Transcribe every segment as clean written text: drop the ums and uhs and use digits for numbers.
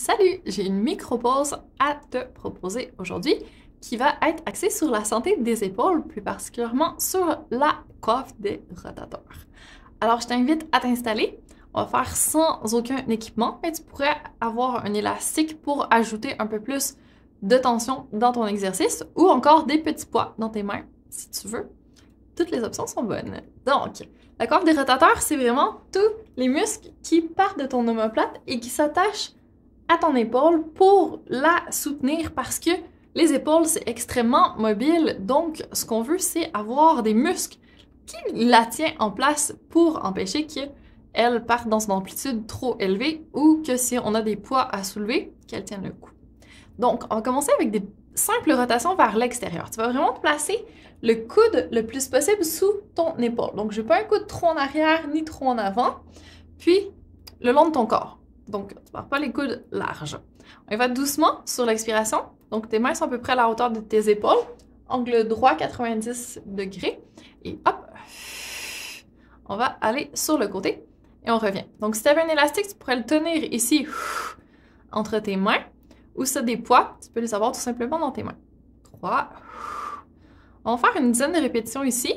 Salut, j'ai une micro-pause à te proposer aujourd'hui qui va être axée sur la santé des épaules, plus particulièrement sur la coiffe des rotateurs. Alors, je t'invite à t'installer. On va faire sans aucun équipement, mais tu pourrais avoir un élastique pour ajouter un peu plus de tension dans ton exercice ou encore des petits poids dans tes mains, si tu veux. Toutes les options sont bonnes. Donc, la coiffe des rotateurs, c'est vraiment tous les muscles qui partent de ton omoplate et qui s'attachent à ton épaule pour la soutenir parce que les épaules, c'est extrêmement mobile. Donc, ce qu'on veut, c'est avoir des muscles qui la tiennent en place pour empêcher qu'elle parte dans une amplitude trop élevée ou que si on a des poids à soulever, qu'elle tienne le coup. Donc, on va commencer avec des simples rotations vers l'extérieur. Tu vas vraiment te placer le coude le plus possible sous ton épaule. Donc, je veux pas un coude trop en arrière ni trop en avant. Puis, le long de ton corps. Donc, tu ne pars pas les coudes larges. On va doucement sur l'expiration. Donc, tes mains sont à peu près à la hauteur de tes épaules. Angle droit, 90 degrés. Et hop, on va aller sur le côté et on revient. Donc, si tu avais un élastique, tu pourrais le tenir ici entre tes mains. Ou si tu as des poids, tu peux les avoir tout simplement dans tes mains. 3. On va faire une dizaine de répétitions ici.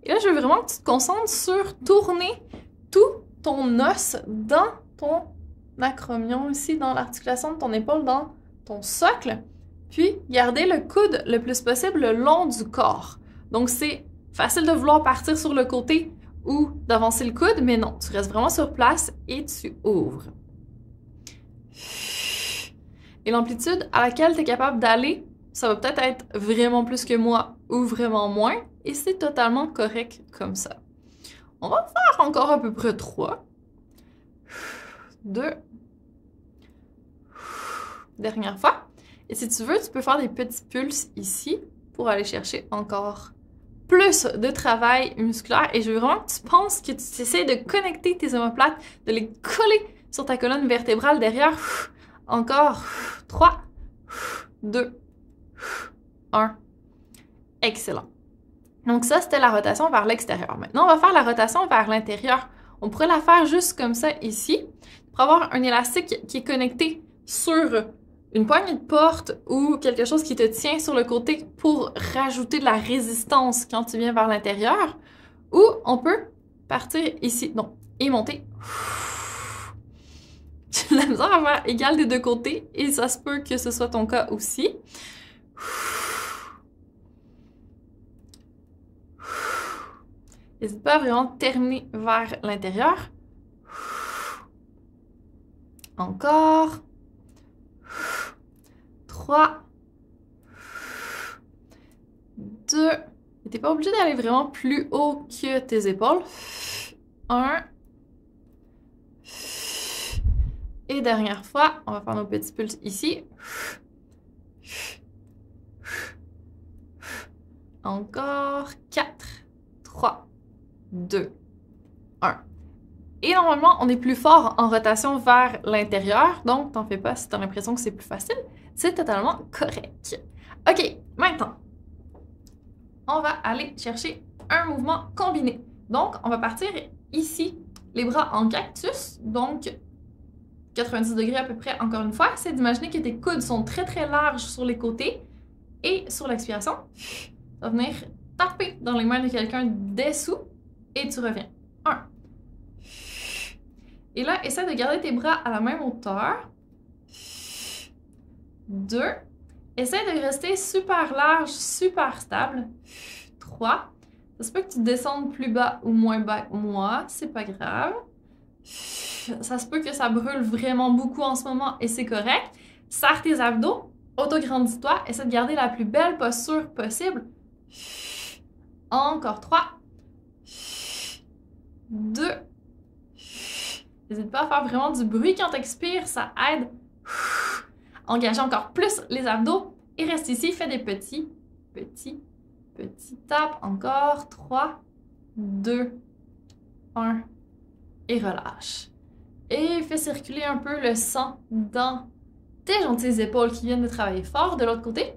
Et là, je veux vraiment que tu te concentres sur tourner tout ton os dans ton acromion ici, dans l'articulation de ton épaule, dans ton socle. Puis, garder le coude le plus possible le long du corps. Donc, c'est facile de vouloir partir sur le côté ou d'avancer le coude, mais non, tu restes vraiment sur place et tu ouvres. Et l'amplitude à laquelle tu es capable d'aller, ça va peut-être être vraiment plus que moi ou vraiment moins, et c'est totalement correct comme ça. On va faire encore à peu près 3. 2. Dernière fois. Et si tu veux, tu peux faire des petits pulses ici pour aller chercher encore plus de travail musculaire. Et je veux vraiment que tu penses que tu essaies de connecter tes omoplates, de les coller sur ta colonne vertébrale derrière. Encore 3, 2, 1. Excellent. Donc ça, c'était la rotation vers l'extérieur. Maintenant, on va faire la rotation vers l'intérieur. On pourrait la faire juste comme ça ici, pour avoir un élastique qui est connecté sur une poignée de porte ou quelque chose qui te tient sur le côté pour rajouter de la résistance quand tu viens vers l'intérieur. Ou on peut partir ici, donc, et monter. J'ai la misère à faire égal des deux côtés et ça se peut que ce soit ton cas aussi. N'hésite pas à vraiment terminer vers l'intérieur. Encore. 3. 2. Et t'es pas obligé d'aller vraiment plus haut que tes épaules. 1. Et dernière fois, on va faire nos petits pulses ici. Encore 4, 3, 2, 1. Et normalement, on est plus fort en rotation vers l'intérieur, donc t'en fais pas si t'as l'impression que c'est plus facile. C'est totalement correct. OK, maintenant, on va aller chercher un mouvement combiné. Donc, on va partir ici, les bras en cactus, donc 90 degrés à peu près, encore une fois. C'est d'imaginer que tes coudes sont très très larges sur les côtés et sur l'expiration, tu vas venir taper dans les mains de quelqu'un dessous et tu reviens. 1. Et là, essaie de garder tes bras à la même hauteur. 2. Essaie de rester super large, super stable. 3. Ça se peut que tu descendes plus bas ou moins bas que moi, c'est pas grave. Ça se peut que ça brûle vraiment beaucoup en ce moment et c'est correct. Serre tes abdos, auto-grandis-toi, essaie de garder la plus belle posture possible. Encore 3. 2. N'hésite pas à faire vraiment du bruit quand tu expires, ça aide. Engage encore plus les abdos et reste ici, fais des petits tapes. Encore 3, 2, 1 et relâche. Et fais circuler un peu le sang dans tes gentilles épaules qui viennent de travailler fort de l'autre côté.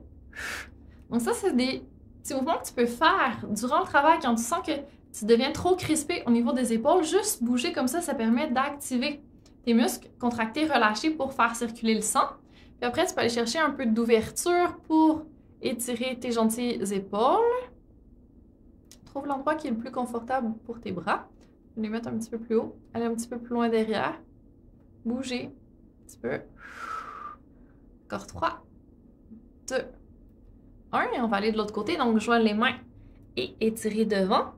Donc ça, c'est des petits mouvements que tu peux faire durant le travail quand tu sens que tu deviens trop crispé au niveau des épaules. Juste bouger comme ça permet d'activer tes muscles contractés, relâchés pour faire circuler le sang. Puis après, tu peux aller chercher un peu d'ouverture pour étirer tes gentilles épaules. Trouve l'endroit qui est le plus confortable pour tes bras. Les mettre un petit peu plus haut, aller un petit peu plus loin derrière. Bouger un petit peu. Encore 3, 2, 1. Et on va aller de l'autre côté. Donc, joindre les mains et étirer devant.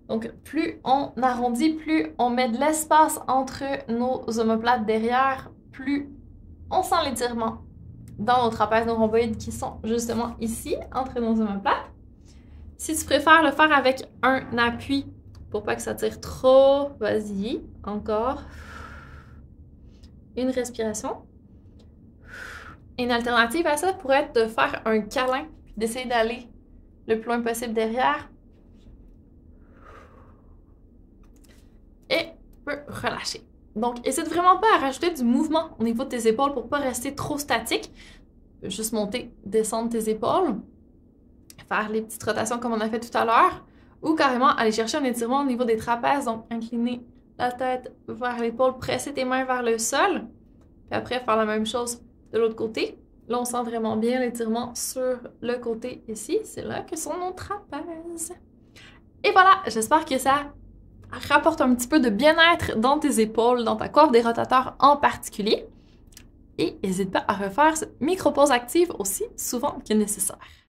Donc, plus on arrondit, plus on met de l'espace entre nos omoplates derrière, plus on sent l'étirement dans nos trapèzes, nos rhomboïdes qui sont justement ici, entre nos omoplates. Si tu préfères le faire avec un appui pour pas que ça tire trop, vas-y, encore. Une respiration. Une alternative à ça pourrait être de faire un câlin, puis d'essayer d'aller le plus loin possible derrière. Et tu peux relâcher. Donc, n'hésite vraiment pas à rajouter du mouvement au niveau de tes épaules pour pas rester trop statique. Juste monter, descendre tes épaules. Faire les petites rotations comme on a fait tout à l'heure. Ou carrément aller chercher un étirement au niveau des trapèzes. Donc, incliner la tête vers l'épaule, presser tes mains vers le sol. Puis après, faire la même chose de l'autre côté. Là, on sent vraiment bien l'étirement sur le côté ici. C'est là que sont nos trapèzes. Et voilà, j'espère que ça rapporte un petit peu de bien-être dans tes épaules, dans ta coiffe des rotateurs en particulier. Et n'hésite pas à refaire cette micro-pause active aussi souvent que nécessaire.